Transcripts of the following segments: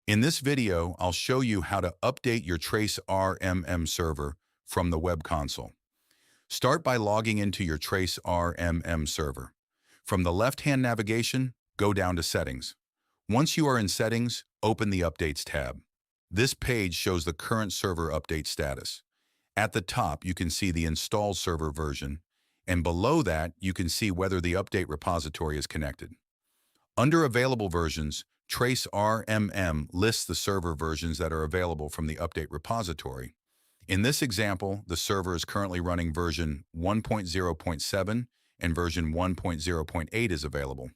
In this video, I'll show you how to update your TraceRMM server from the web console. Start by logging into your TraceRMM server. From the left-hand navigation, go down to Settings. Once you are in Settings, open the Updates tab. This page shows the current server update status. At the top, you can see the installed server version, and below that, you can see whether the update repository is connected. Under Available Versions, TraceRMM lists the server versions that are available from the update repository. In this example, the server is currently running version 1.0.7 and version 1.0.8 is available.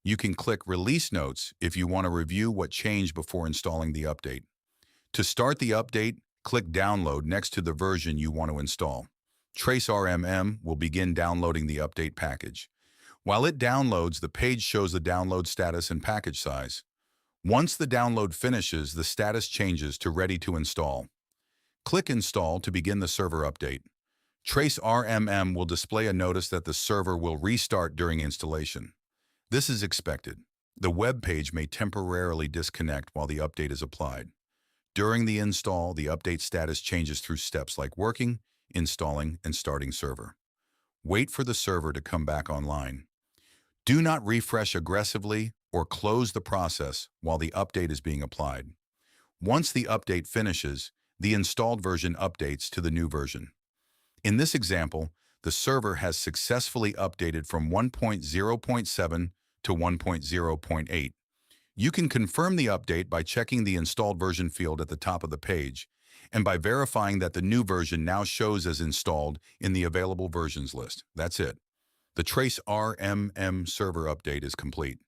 You can click Release Notes if you want to review what changed before installing the update. To start the update, click Download next to the version you want to install. TraceRMM will begin downloading the update package. While it downloads, the page shows the download status and package size. Once the download finishes, the status changes to Ready to Install. Click Install to begin the server update. TraceRMM will display a notice that the server will restart during installation. This is expected. The web page may temporarily disconnect while the update is applied. During the install, the update status changes through steps like working, installing, and starting server. Wait for the server to come back online. Do not refresh aggressively or close the process while the update is being applied. Once the update finishes, the installed version updates to the new version. In this example, the server has successfully updated from 1.0.7 to 1.0.8. You can confirm the update by checking the installed version field at the top of the page and by verifying that the new version now shows as installed in the available versions list. That's it. The TraceRMM server update is complete.